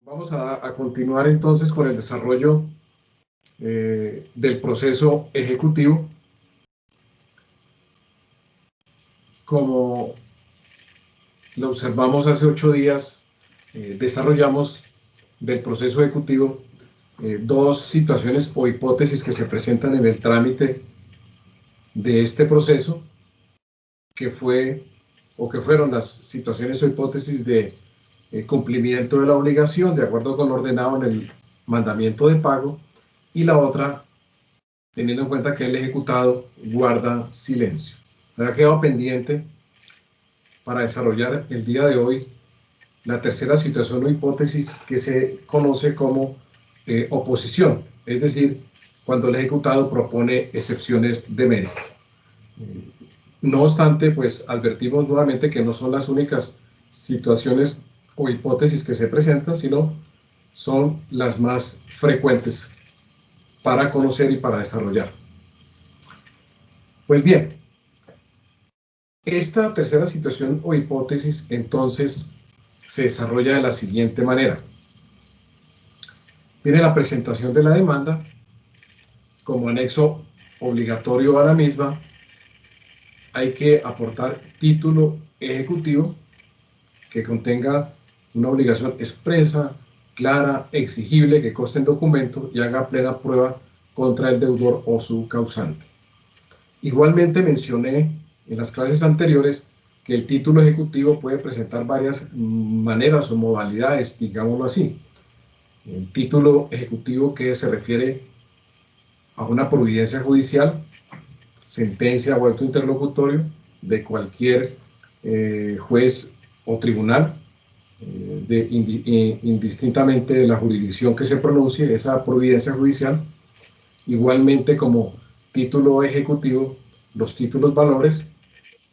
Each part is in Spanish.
Vamos a continuar entonces con el desarrollo del proceso ejecutivo. Como lo observamos hace 8 días, desarrollamos del proceso ejecutivo dos situaciones o hipótesis que se presentan en el trámite de este proceso, que fueron las situaciones o hipótesis de cumplimiento de la obligación de acuerdo con lo ordenado en el mandamiento de pago, y la otra, teniendo en cuenta que el ejecutado guarda silencio. Me ha quedado pendiente para desarrollar el día de hoy la tercera situación o hipótesis, que se conoce como oposición, es decir, cuando el ejecutado propone excepciones de mérito. No obstante, pues advertimos nuevamente que no son las únicas situaciones o hipótesis que se presentan, sino son las más frecuentes para conocer y para desarrollar. Pues bien, esta tercera situación o hipótesis entonces se desarrolla de la siguiente manera. Viene la presentación de la demanda, como anexo obligatorio a la misma hay que aportar título ejecutivo que contenga una obligación expresa, clara, exigible, que conste en documento y haga plena prueba contra el deudor o su causante. Igualmente mencioné en las clases anteriores que el título ejecutivo puede presentar varias maneras o modalidades, digámoslo así. El título ejecutivo que se refiere a una providencia judicial, sentencia o acto interlocutorio de cualquier juez o tribunal, indistintamente de la jurisdicción que se pronuncie esa providencia judicial. Igualmente, como título ejecutivo, los títulos valores,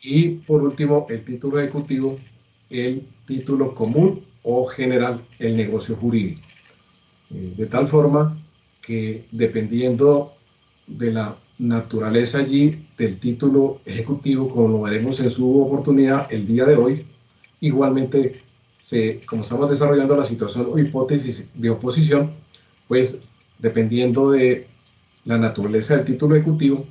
y por último el título ejecutivo, el título común o general, el negocio jurídico. De tal forma que, dependiendo de la naturaleza allí del título ejecutivo, como lo veremos en su oportunidad el día de hoy, igualmente, como estamos desarrollando la situación o hipótesis de oposición, pues dependiendo de la naturaleza del título ejecutivo,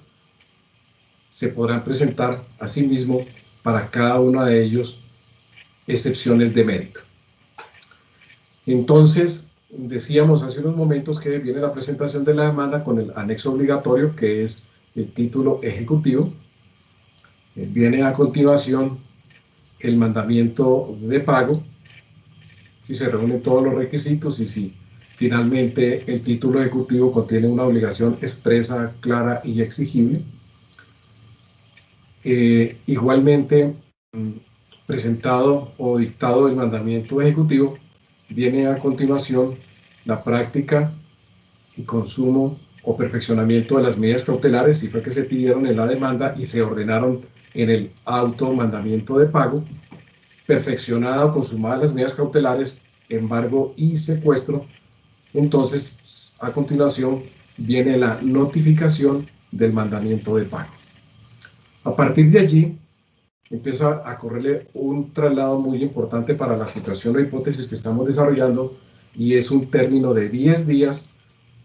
se podrán presentar asimismo para cada uno de ellos excepciones de mérito. Entonces, decíamos hace unos momentos que viene la presentación de la demanda con el anexo obligatorio, que es el título ejecutivo. Viene a continuación el mandamiento de pago, si se reúnen todos los requisitos y si finalmente el título ejecutivo contiene una obligación expresa, clara y exigible. Igualmente, presentado o dictado el mandamiento ejecutivo, viene a continuación la práctica y consumo o perfeccionamiento de las medidas cautelares, si fue que se pidieron en la demanda y se ordenaron en el auto mandamiento de pago, perfeccionada o consumada las medidas cautelares, embargo y secuestro. Entonces, a continuación viene la notificación del mandamiento de pago. A partir de allí, empieza a correrle un traslado muy importante para la situación o hipótesis que estamos desarrollando, y es un término de 10 días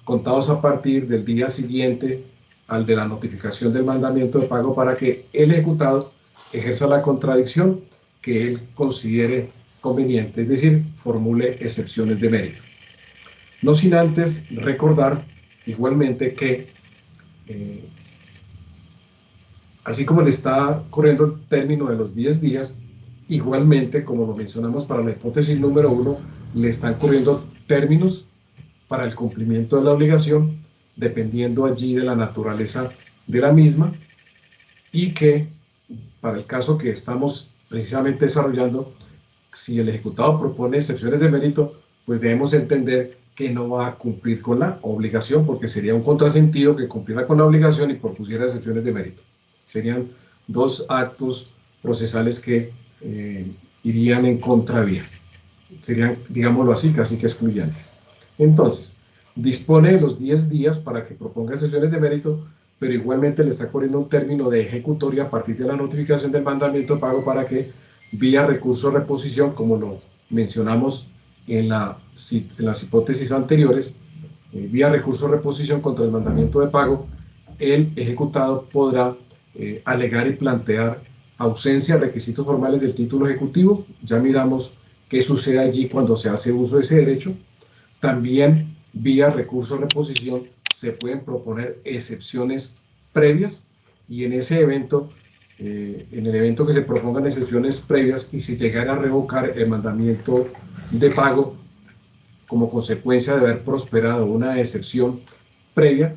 contados a partir del día siguiente al de la notificación del mandamiento de pago, para que el ejecutado ejerza la contradicción que él considere conveniente, es decir, formule excepciones de mérito. No sin antes recordar igualmente que así como le está corriendo el término de los 10 días, igualmente, como lo mencionamos para la hipótesis número 1, le están corriendo términos para el cumplimiento de la obligación, dependiendo allí de la naturaleza de la misma, y que para el caso que estamos precisamente desarrollando, si el ejecutado propone excepciones de mérito, pues debemos entender que no va a cumplir con la obligación, porque sería un contrasentido que cumpliera con la obligación y propusiera excepciones de mérito. Serían dos actos procesales que irían en contravía. Serían, digámoslo así, casi que excluyentes. Entonces, dispone de los 10 días para que proponga excepciones de mérito, pero igualmente le está corriendo un término de ejecutoria a partir de la notificación del mandamiento de pago, para que, vía recurso de reposición, como lo mencionamos en las hipótesis anteriores, vía recurso de reposición contra el mandamiento de pago, el ejecutado podrá alegar y plantear ausencia de requisitos formales del título ejecutivo. Ya miramos qué sucede allí cuando se hace uso de ese derecho. También vía recurso de reposición se pueden proponer excepciones previas, y en ese evento, en el evento que se propongan excepciones previas y si llegara a revocar el mandamiento de pago como consecuencia de haber prosperado una excepción previa,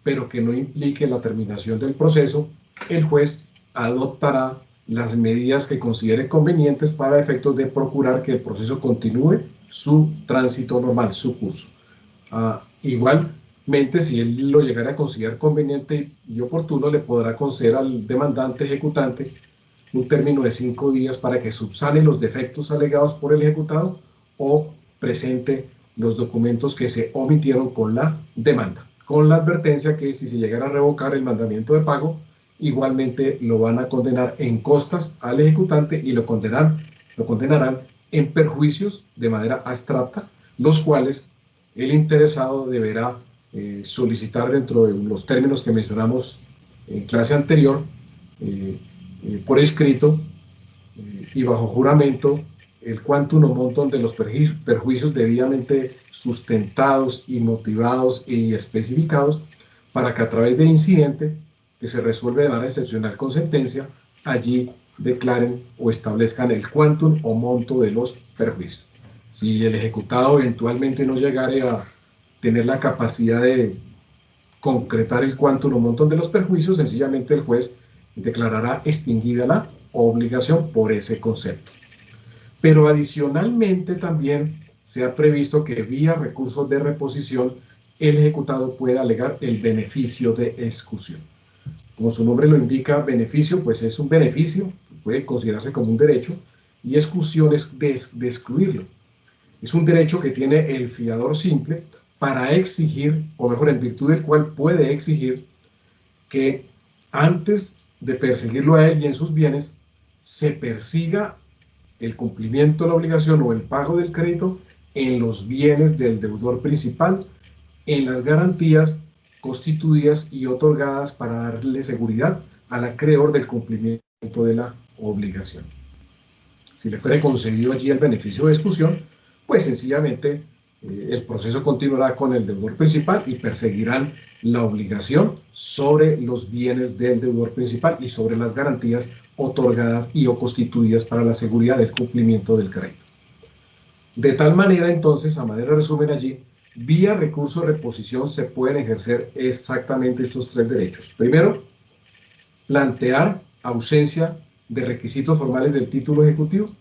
pero que no implique la terminación del proceso, el juez adoptará las medidas que considere convenientes para efectos de procurar que el proceso continúe su tránsito normal, su curso. Igualmente, si él lo llegara a considerar conveniente y oportuno, le podrá conceder al demandante ejecutante un término de 5 días para que subsane los defectos alegados por el ejecutado o presente los documentos que se omitieron con la demanda, con la advertencia que si se llegara a revocar el mandamiento de pago, igualmente lo van a condenar en costas al ejecutante y lo condenarán en perjuicios de manera abstracta, los cuales el interesado deberá solicitar dentro de los términos que mencionamos en clase anterior, por escrito y bajo juramento, el quantum o monto de los perjuicios debidamente sustentados y motivados y especificados, para que a través del incidente que se resuelve de manera excepcional con sentencia, allí declaren o establezcan el quantum o monto de los perjuicios. Si el ejecutado eventualmente no llegare a tener la capacidad de concretar el quantum o monto de los perjuicios, sencillamente el juez declarará extinguida la obligación por ese concepto. Pero adicionalmente también se ha previsto que vía recursos de reposición el ejecutado puede alegar el beneficio de excusión. Como su nombre lo indica, beneficio, pues es un beneficio, puede considerarse como un derecho, y excusión es de excluirlo. Es un derecho que tiene el fiador simple para exigir, o mejor, en virtud del cual puede exigir que antes de perseguirlo a él y en sus bienes, se persiga el cumplimiento de la obligación o el pago del crédito en los bienes del deudor principal, en las garantías constituidas y otorgadas para darle seguridad al acreedor del cumplimiento de la obligación. Si le fuera concedido allí el beneficio de exclusión, pues sencillamente el proceso continuará con el deudor principal y perseguirán la obligación sobre los bienes del deudor principal y sobre las garantías otorgadas y o constituidas para la seguridad del cumplimiento del crédito. De tal manera, entonces, a manera de resumen allí, vía recurso de reposición se pueden ejercer exactamente estos 3 derechos. Primero, plantear ausencia de requisitos formales del título ejecutivo,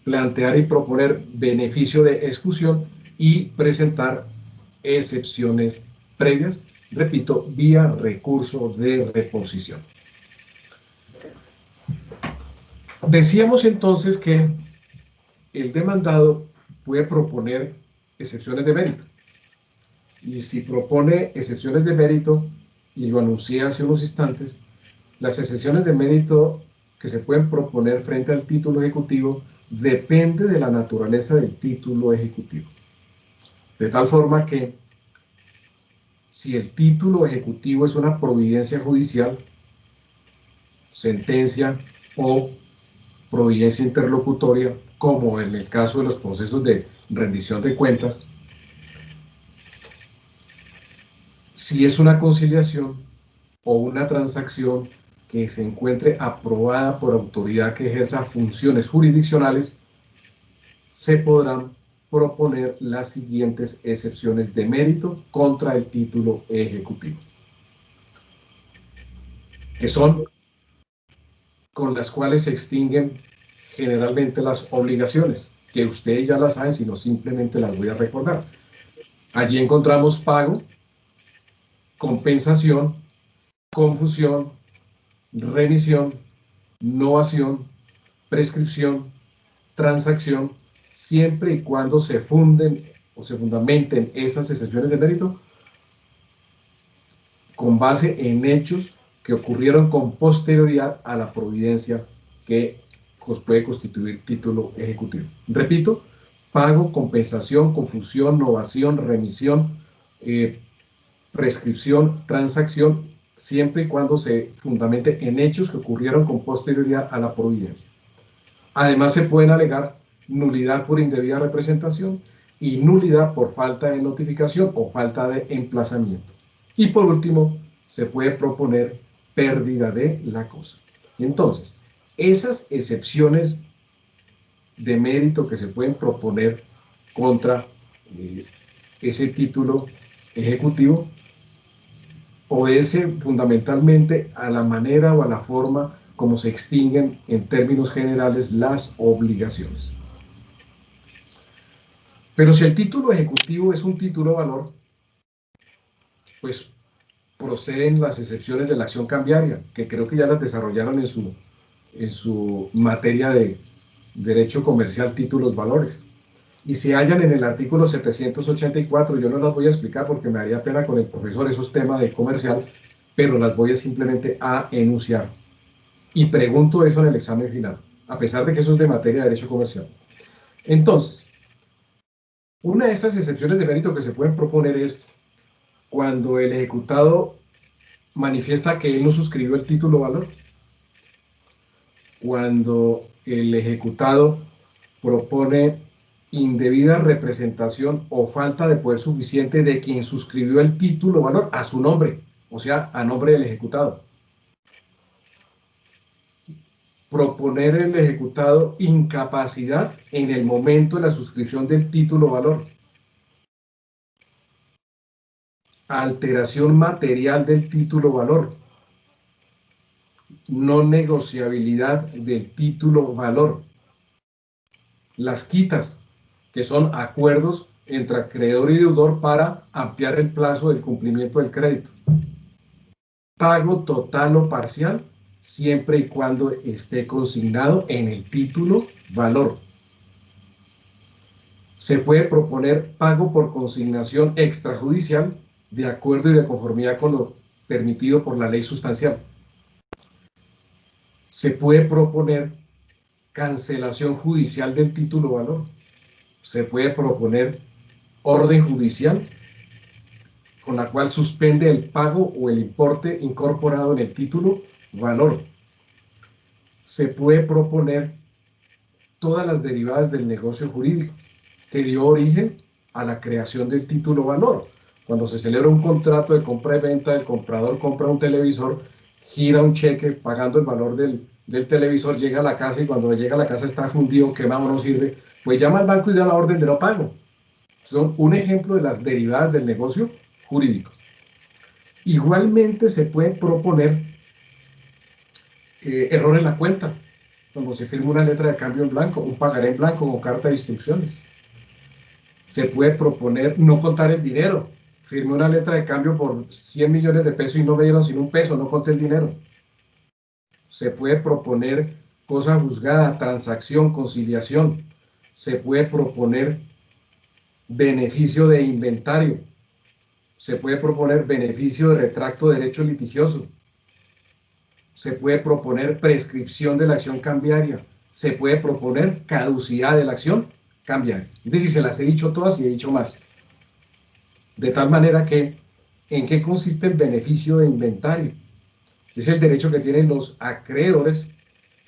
plantear y proponer beneficio de exclusión y presentar excepciones previas, repito, vía recurso de reposición. Decíamos entonces que el demandado puede proponer excepciones de mérito, y si propone excepciones de mérito, y lo anuncié hace unos instantes, las excepciones de mérito que se pueden proponer frente al título ejecutivo depende de la naturaleza del título ejecutivo. De tal forma que si el título ejecutivo es una providencia judicial, sentencia o providencia interlocutoria, como en el caso de los procesos de rendición de cuentas, si es una conciliación o una transacción que se encuentre aprobada por autoridad que ejerza funciones jurisdiccionales, se podrán proponer las siguientes excepciones de mérito contra el título ejecutivo, que son con las cuales se extinguen generalmente las obligaciones, que ustedes ya las saben, sino simplemente las voy a recordar. Allí encontramos pago, compensación, confusión, remisión, novación, prescripción, transacción, siempre y cuando se funden o se fundamenten esas excepciones de mérito con base en hechos que ocurrieron con posterioridad a la providencia que puede constituir título ejecutivo. Repito, pago, compensación, confusión, novación, remisión, prescripción, transacción, siempre y cuando se fundamente en hechos que ocurrieron con posterioridad a la providencia. Además, se pueden alegar nulidad por indebida representación y nulidad por falta de notificación o falta de emplazamiento. Y por último, se puede proponer pérdida de la cosa. Entonces, esas excepciones de mérito que se pueden proponer contra ese título ejecutivo obedece fundamentalmente a la manera o a la forma como se extinguen en términos generales las obligaciones. Pero si el título ejecutivo es un título de valor, pues proceden las excepciones de la acción cambiaria, que creo que ya las desarrollaron en su materia de derecho comercial, títulos, valores. Y se hallan en el artículo 784, yo no las voy a explicar porque me haría pena con el profesor esos temas de comercial, pero las voy a simplemente a enunciar. Y pregunto eso en el examen final, a pesar de que eso es de materia de derecho comercial. Entonces, una de esas excepciones de mérito que se pueden proponer es cuando el ejecutado manifiesta que él no suscribió el título valor, cuando el ejecutado propone indebida representación o falta de poder suficiente de quien suscribió el título valor a su nombre, o sea, a nombre del ejecutado. Proponer el ejecutado incapacidad en el momento de la suscripción del título valor. Alteración material del título valor. No negociabilidad del título valor. Las quitas, que son acuerdos entre acreedor y deudor para ampliar el plazo del cumplimiento del crédito. Pago total o parcial, siempre y cuando esté consignado en el título valor. Se puede proponer pago por consignación extrajudicial de acuerdo y de conformidad con lo permitido por la ley sustancial. Se puede proponer cancelación judicial del título valor. Se puede proponer orden judicial con la cual suspende el pago o el importe incorporado en el título valor. Se puede proponer todas las derivadas del negocio jurídico que dio origen a la creación del título valor. Cuando se celebra un contrato de compra y venta, el comprador compra un televisor, gira un cheque pagando el valor del televisor, llega a la casa y cuando llega a la casa está fundido, quemado, no sirve, pues llama al banco y da la orden de no pago. Son un ejemplo de las derivadas del negocio jurídico. Igualmente se pueden proponer error en la cuenta, cuando se firma una letra de cambio en blanco, un pagaré en blanco con carta de instrucciones. Se puede proponer no contar el dinero. Firmé una letra de cambio por 100 millones de pesos y no me dieron sin un peso, no conté el dinero. Se puede proponer cosa juzgada, transacción, conciliación. Se puede proponer beneficio de inventario. Se puede proponer beneficio de retracto de derecho litigioso. Se puede proponer prescripción de la acción cambiaria. Se puede proponer caducidad de la acción cambiaria. Es decir, se las he dicho todas y he dicho más. De tal manera que, ¿en qué consiste el beneficio de inventario? Es el derecho que tienen los acreedores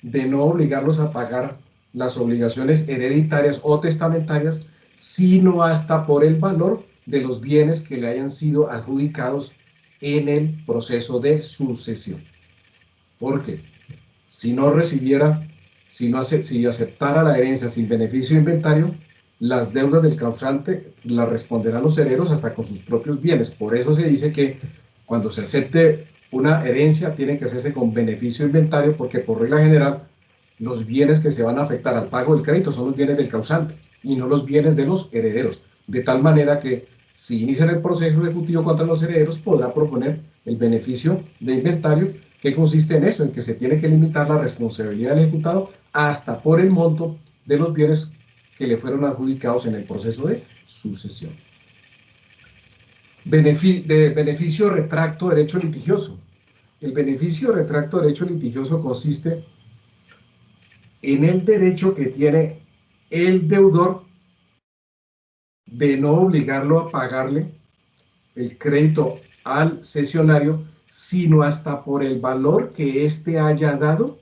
de no obligarlos a pagar las obligaciones hereditarias o testamentarias, sino hasta por el valor de los bienes que le hayan sido adjudicados en el proceso de sucesión. Porque si no recibiera, si aceptara la herencia sin beneficio de inventario, las deudas del causante las responderán los herederos hasta con sus propios bienes. Por eso se dice que cuando se acepte una herencia tiene que hacerse con beneficio de inventario, porque por regla general los bienes que se van a afectar al pago del crédito son los bienes del causante y no los bienes de los herederos. De tal manera que si inician el proceso ejecutivo contra los herederos podrá proponer el beneficio de inventario, que consiste en eso, en que se tiene que limitar la responsabilidad del ejecutado hasta por el monto de los bienes que le fueron adjudicados en el proceso de sucesión. Beneficio retracto derecho litigioso. El beneficio retracto derecho litigioso consiste en el derecho que tiene el deudor de no obligarlo a pagarle el crédito al cesionario, sino hasta por el valor que éste haya dado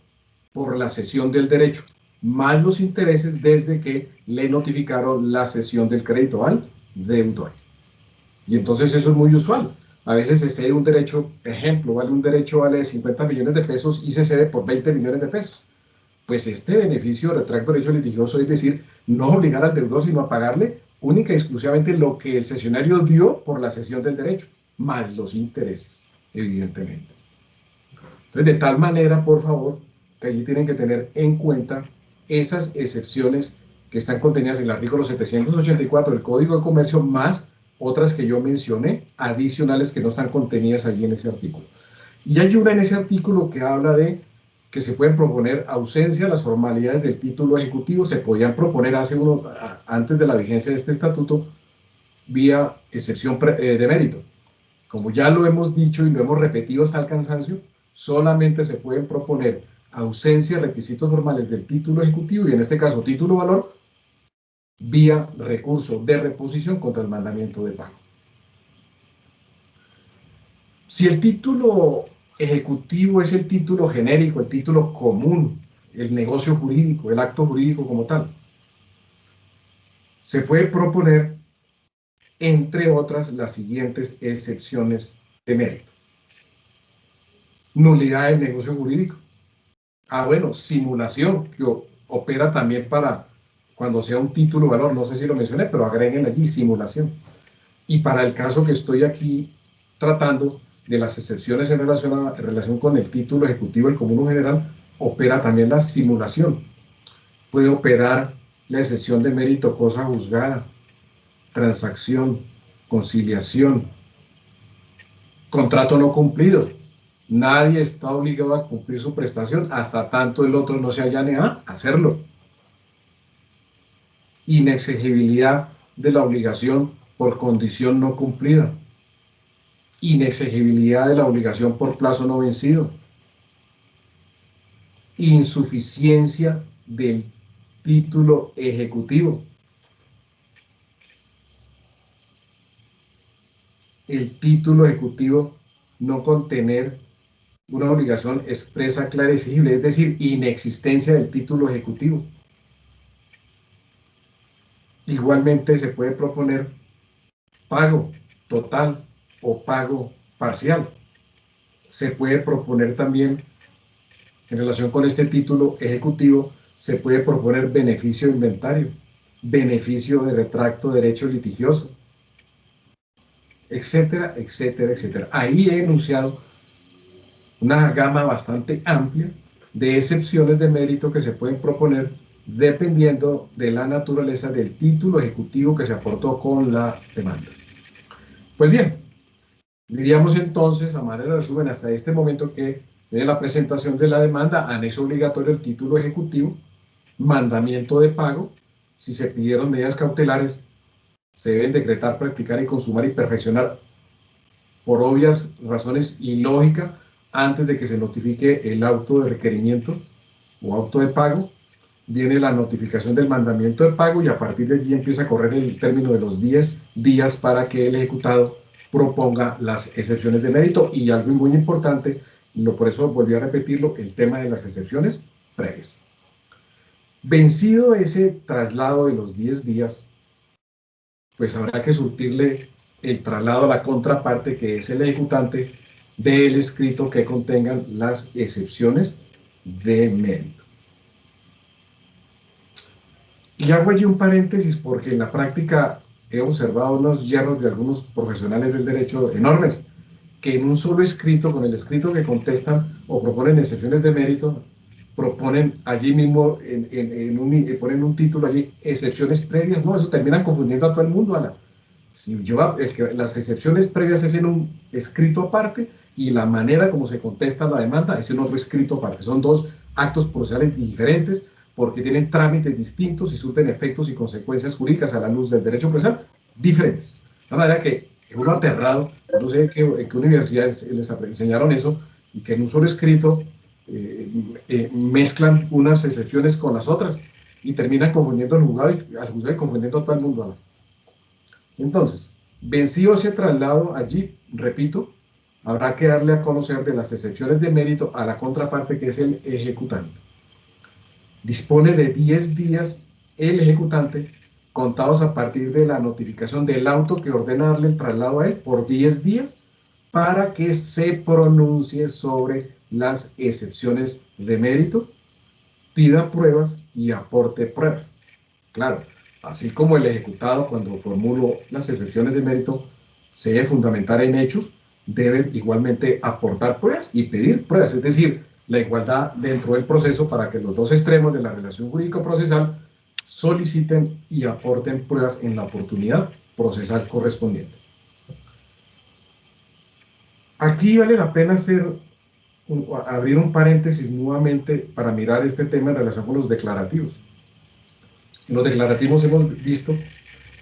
por la cesión del derecho, más los intereses desde que le notificaron la cesión del crédito al deudor. Y entonces eso es muy usual. A veces se cede un derecho, ejemplo, un derecho vale 50 millones de pesos y se cede por 20 millones de pesos. Pues este beneficio de retracto de derecho litigioso, es decir, no obligar al deudor, sino a pagarle única y exclusivamente lo que el cesionario dio por la cesión del derecho, más los intereses, evidentemente. Entonces, de tal manera, por favor, que allí tienen que tener en cuenta esas excepciones que están contenidas en el artículo 784 del Código de Comercio, más otras que yo mencioné, adicionales que no están contenidas allí en ese artículo. Y hay una en ese artículo que habla de que se pueden proponer ausencia a las formalidades del título ejecutivo, se podían proponer antes de la vigencia de este estatuto, vía excepción de mérito. Como ya lo hemos dicho y lo hemos repetido hasta el cansancio, solamente se pueden proponer ausencia de requisitos formales del título ejecutivo y en este caso título valor, vía recurso de reposición contra el mandamiento de pago. Si el título ejecutivo es el título genérico, el título común, el negocio jurídico, el acto jurídico como tal, se puede proponer, entre otras, las siguientes excepciones de mérito. Nulidad del negocio jurídico. Bueno, simulación, que opera también para cuando sea un título valor, no sé si lo mencioné, pero agreguen allí simulación. Y para el caso que estoy aquí tratando de las excepciones en relación con el título ejecutivo, el común general, opera también la simulación. Puede operar la excepción de mérito, cosa juzgada, transacción, conciliación, contrato no cumplido. Nadie está obligado a cumplir su prestación hasta tanto el otro no se allane a hacerlo. Inexigibilidad de la obligación por condición no cumplida. Inexigibilidad de la obligación por plazo no vencido. Insuficiencia del título ejecutivo. El título ejecutivo no contener una obligación expresa, clara y exigible, es decir, inexistencia del título ejecutivo. Igualmente se puede proponer pago total o pago parcial. Se puede proponer también, en relación con este título ejecutivo, se puede proponer beneficio de inventario, beneficio de retracto de derecho litigioso, etcétera, etcétera, etcétera. Ahí he enunciado una gama bastante amplia de excepciones de mérito que se pueden proponer dependiendo de la naturaleza del título ejecutivo que se aportó con la demanda. Pues bien, diríamos entonces, a manera de resumen, hasta este momento que de la presentación de la demanda, anexo obligatorio el título ejecutivo, mandamiento de pago, si se pidieron medidas cautelares, se deben decretar, practicar y consumar y perfeccionar por obvias razones y lógica antes de que se notifique el auto de requerimiento o auto de pago. Viene la notificación del mandamiento de pago y a partir de allí empieza a correr el término de los 10 días para que el ejecutado proponga las excepciones de mérito y algo muy importante, por eso volví a repetirlo, el tema de las excepciones previas. Vencido ese traslado de los 10 días, pues habrá que surtirle el traslado a la contraparte, que es el ejecutante, del escrito que contengan las excepciones de mérito. Y hago allí un paréntesis porque en la práctica he observado unos yerros de algunos profesionales del derecho enormes, que en un solo escrito, con el escrito que contestan o proponen excepciones de mérito, proponen allí mismo, ponen un título allí, excepciones previas. No, eso terminan confundiendo a todo el mundo, Ana. Si las excepciones previas es en un escrito aparte y la manera como se contesta la demanda es en otro escrito aparte. Son dos actos procesales diferentes porque tienen trámites distintos y surten efectos y consecuencias jurídicas a la luz del derecho procesal diferentes. De manera que uno aterrado, no sé en qué universidad les enseñaron eso, y que en un solo escrito mezclan unas excepciones con las otras y terminan confundiendo al juzgado y confundiendo a todo el mundo. Entonces, vencido ese traslado allí, repito, habrá que darle a conocer de las excepciones de mérito a la contraparte, que es el ejecutante. Dispone de 10 días el ejecutante, contados a partir de la notificación del auto que ordena darle el traslado a él, por 10 días, para que se pronuncie sobre las excepciones de mérito, pida pruebas y aporte pruebas. Claro, así como el ejecutado, cuando formuló las excepciones de mérito, se debe fundamentar en hechos, debe igualmente aportar pruebas y pedir pruebas, es decir, la igualdad dentro del proceso para que los dos extremos de la relación jurídico-procesal soliciten y aporten pruebas en la oportunidad procesal correspondiente. Aquí vale la pena abrir un paréntesis nuevamente para mirar este tema en relación con los declarativos. En los declarativos hemos visto,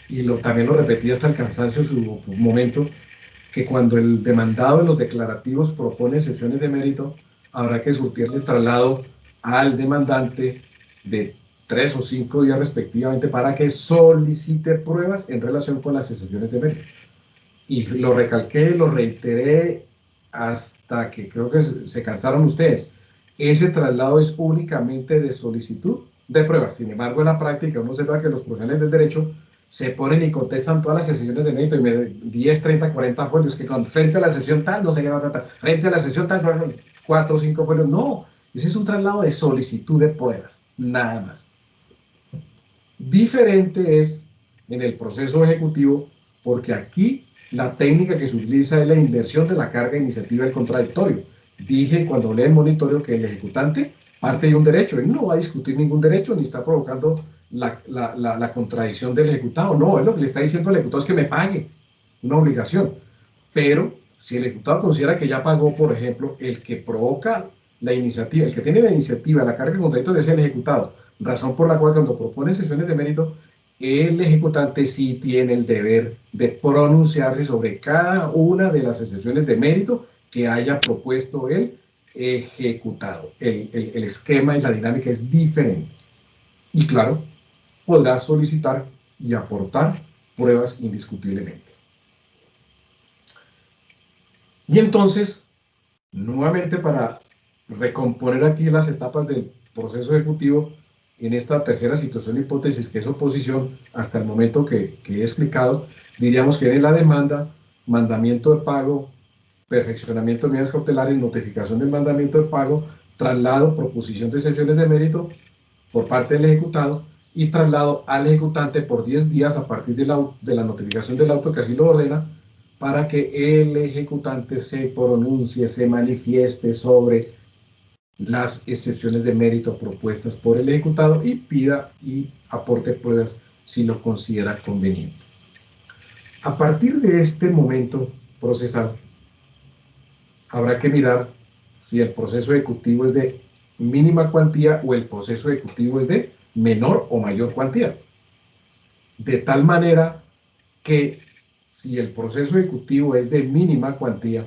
y también lo repetí hasta el cansancio en su momento, que cuando el demandado en los declarativos propone excepciones de mérito, habrá que surtirle traslado al demandante de 3 o 5 días respectivamente para que solicite pruebas en relación con las excepciones de mérito. Y lo recalqué, lo reiteré hasta que creo que se cansaron ustedes. Ese traslado es únicamente de solicitud de pruebas. Sin embargo, en la práctica uno se ve que los profesionales del derecho se ponen y contestan todas las excepciones de mérito, y 10, 30, 40 folios, que frente a la excepción tal, no sé qué va a tratar, frente a la excepción tal, 4 o 5 folios. No, ese es un traslado de solicitud de pruebas, nada más. Diferente es en el proceso ejecutivo, porque aquí la técnica que se utiliza es la inversión de la carga iniciativa del contradictorio. Dije cuando hablé del monitoreo que el ejecutante parte de un derecho, él no va a discutir ningún derecho ni está provocando la contradicción del ejecutado. No, es lo que le está diciendo al ejecutado es que me pague, una obligación. Pero si el ejecutado considera que ya pagó, por ejemplo, el que provoca la iniciativa, el que tiene la iniciativa, la carga contradictoria es el ejecutado, razón por la cual cuando propone excepciones de mérito, el ejecutante sí tiene el deber de pronunciarse sobre cada una de las excepciones de mérito que haya propuesto el ejecutado. El esquema y la dinámica es diferente. Y claro, podrá solicitar y aportar pruebas indiscutiblemente. Y entonces, nuevamente para recomponer aquí las etapas del proceso ejecutivo, en esta tercera situación hipótesis, que es oposición, hasta el momento que he explicado, diríamos que viene la demanda, mandamiento de pago, perfeccionamiento de medidas cautelares, notificación del mandamiento de pago, traslado, proposición de excepciones de mérito por parte del ejecutado y traslado al ejecutante por 10 días a partir de la notificación del auto que así lo ordena, para que el ejecutante se pronuncie, se manifieste sobre las excepciones de mérito propuestas por el ejecutado y pida y aporte pruebas si lo considera conveniente. A partir de este momento procesal, habrá que mirar si el proceso ejecutivo es de mínima cuantía o el proceso ejecutivo es de menor o mayor cuantía. De tal manera que si el proceso ejecutivo es de mínima cuantía,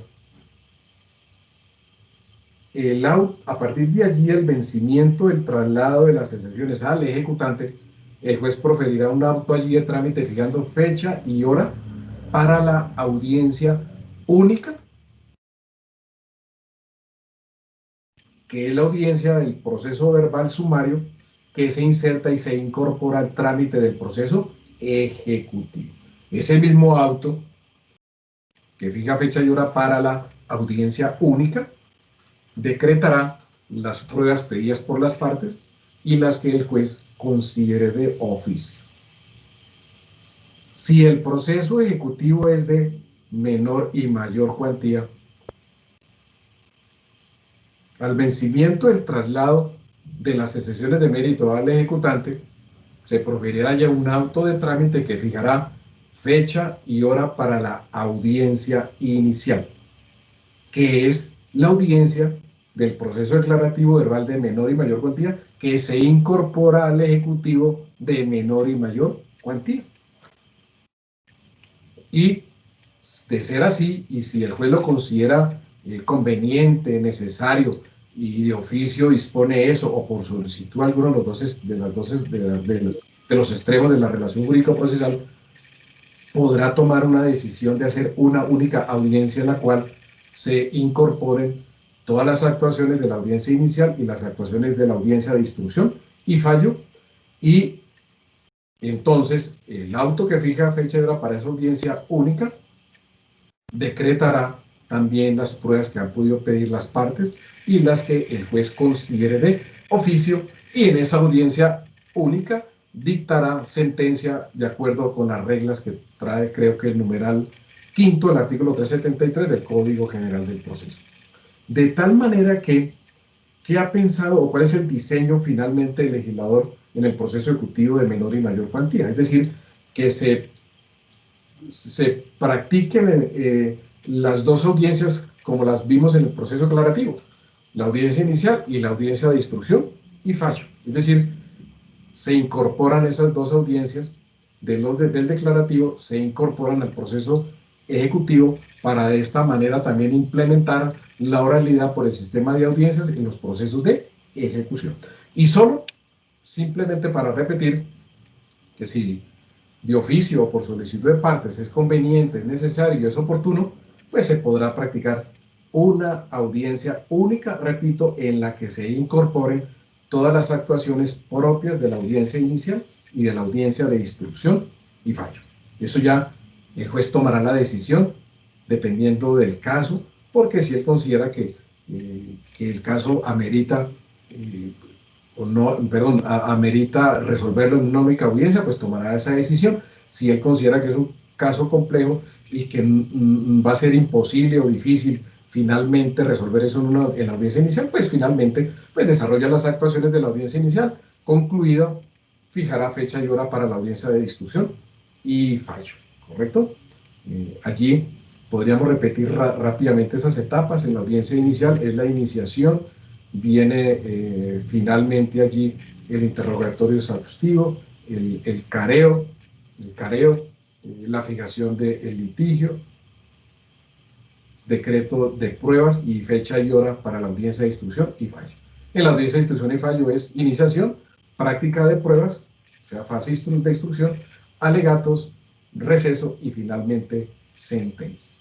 a partir de allí el vencimiento del traslado de las excepciones al ejecutante, el juez proferirá un auto allí de trámite fijando fecha y hora para la audiencia única, que es la audiencia del proceso verbal sumario que se inserta y se incorpora al trámite del proceso ejecutivo. Ese mismo auto que fija fecha y hora para la audiencia única decretará las pruebas pedidas por las partes y las que el juez considere de oficio. Si el proceso ejecutivo es de menor y mayor cuantía, al vencimiento del traslado de las excepciones de mérito al ejecutante, se proferirá ya un auto de trámite que fijará fecha y hora para la audiencia inicial, que es la audiencia del proceso declarativo verbal de menor y mayor cuantía que se incorpora al ejecutivo de menor y mayor cuantía. Y de ser así, y si el juez lo considera conveniente, necesario y de oficio dispone eso, o por solicitud alguno de los dos de los extremos de la relación jurídico-procesal, podrá tomar una decisión de hacer una única audiencia en la cual se incorporen todas las actuaciones de la audiencia inicial y las actuaciones de la audiencia de instrucción y fallo, y entonces el auto que fija fecha y hora para esa audiencia única decretará también las pruebas que han podido pedir las partes y las que el juez considere de oficio, y en esa audiencia única dictará sentencia de acuerdo con las reglas que trae, creo que el numeral quinto del artículo 373 del Código General del Proceso. De tal manera que, ¿qué ha pensado o cuál es el diseño finalmente del legislador en el proceso ejecutivo de menor y mayor cuantía? Es decir, que se practiquen las dos audiencias como las vimos en el proceso declarativo, la audiencia inicial y la audiencia de instrucción y fallo. Es decir, se incorporan esas dos audiencias del declarativo, se incorporan al proceso ejecutivo para de esta manera también implementar la oralidad por el sistema de audiencias en los procesos de ejecución. Y solo, simplemente para repetir, que si de oficio o por solicitud de partes es conveniente, es necesario y es oportuno, pues se podrá practicar una audiencia única, repito, en la que se incorporen todas las actuaciones propias de la audiencia inicial y de la audiencia de instrucción y fallo. Eso ya el juez tomará la decisión dependiendo del caso, porque si él considera que el caso amerita amerita resolverlo en una única audiencia, pues tomará esa decisión. Si él considera que es un caso complejo y que va a ser imposible o difícil finalmente resolver eso en la audiencia inicial, pues finalmente pues desarrolla las actuaciones de la audiencia inicial. Concluida, fijará fecha y hora para la audiencia de discusión y fallo, ¿correcto? Allí podríamos repetir rápidamente esas etapas. En la audiencia inicial es la iniciación, viene finalmente allí el interrogatorio exhaustivo, el careo, la fijación del litigio, decreto de pruebas y fecha y hora para la audiencia de instrucción y fallo. En la audiencia de instrucción y fallo es iniciación, práctica de pruebas, o sea, fase de instrucción, alegatos, receso y finalmente sentencia.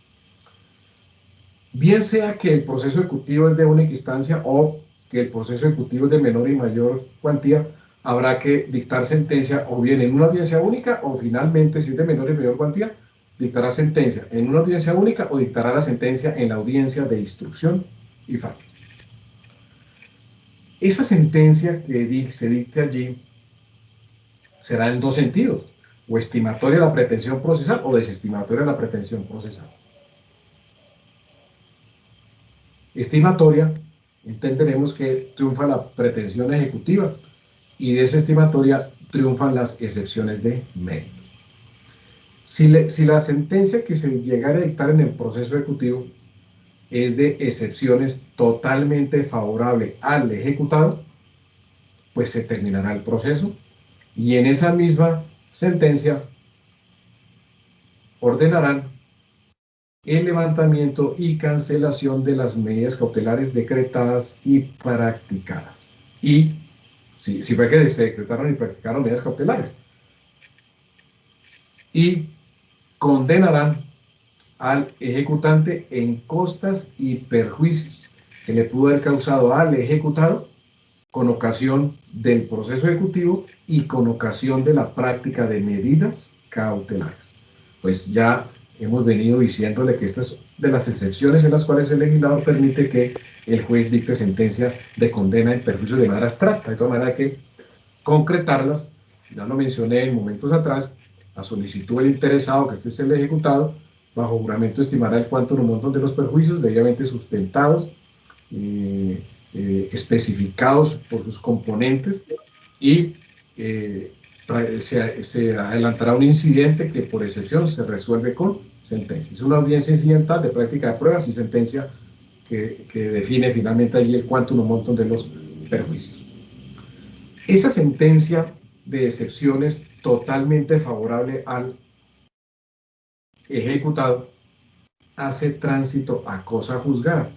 Bien sea que el proceso ejecutivo es de única instancia o que el proceso ejecutivo es de menor y mayor cuantía, habrá que dictar sentencia o bien en una audiencia única o finalmente, si es de menor y mayor cuantía, dictará sentencia en una audiencia única o dictará la sentencia en la audiencia de instrucción y fallo. Esa sentencia que se dicte allí será en dos sentidos, o estimatoria de la pretensión procesal o desestimatoria de la pretensión procesal. Estimatoria, entenderemos que triunfa la pretensión ejecutiva y desestimatoria triunfan las excepciones de mérito. Si la sentencia que se llegara a dictar en el proceso ejecutivo es de excepciones totalmente favorable al ejecutado, pues se terminará el proceso y en esa misma sentencia ordenarán el levantamiento y cancelación de las medidas cautelares decretadas y practicadas. Y si fue que se decretaron y practicaron medidas cautelares. Y condenarán al ejecutante en costas y perjuicios que le pudo haber causado al ejecutado con ocasión del proceso ejecutivo y con ocasión de la práctica de medidas cautelares. Pues ya hemos venido diciéndole que estas de las excepciones en las cuales el legislador permite que el juez dicte sentencia de condena en perjuicio de manera abstracta. De todas maneras hay que concretarlas, ya lo mencioné en momentos atrás, a solicitud del interesado, que este es el ejecutado, bajo juramento estimará el quantum montón de los perjuicios debidamente sustentados, especificados por sus componentes y se adelantará un incidente que por excepción se resuelve con sentencia. Es una audiencia incidental de práctica de pruebas y sentencia que define finalmente allí el quantum montón de los perjuicios. Esa sentencia de excepciones totalmente favorable al ejecutado hace tránsito a cosa juzgada,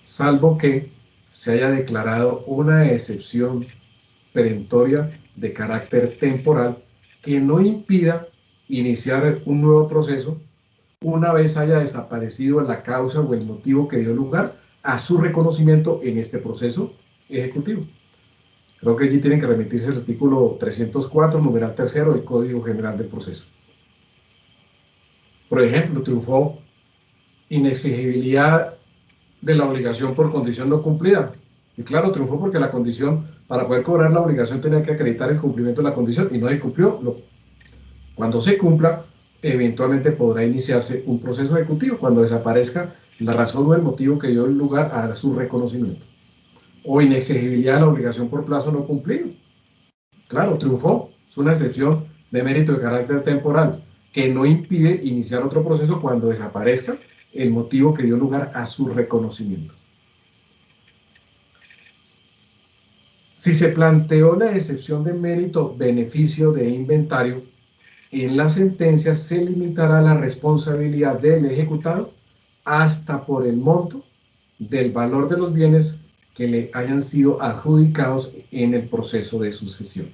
salvo que se haya declarado una excepción perentoria de carácter temporal que no impida iniciar un nuevo proceso una vez haya desaparecido la causa o el motivo que dio lugar a su reconocimiento en este proceso ejecutivo. Creo que allí tienen que remitirse al artículo 304, numeral tercero del Código General del Proceso. Por ejemplo, triunfó inexigibilidad de la obligación por condición no cumplida. Y claro, triunfó porque la condición, para poder cobrar la obligación, tenía que acreditar el cumplimiento de la condición y no se cumplió. Cuando se cumpla, eventualmente podrá iniciarse un proceso ejecutivo cuando desaparezca la razón o el motivo que dio lugar a su reconocimiento. O inexigibilidad de la obligación por plazo no cumplido. Claro, triunfó. Es una excepción de mérito de carácter temporal que no impide iniciar otro proceso cuando desaparezca el motivo que dio lugar a su reconocimiento. Si se planteó la excepción de mérito-beneficio de inventario, en la sentencia se limitará la responsabilidad del ejecutado hasta por el monto del valor de los bienes que le hayan sido adjudicados en el proceso de sucesión.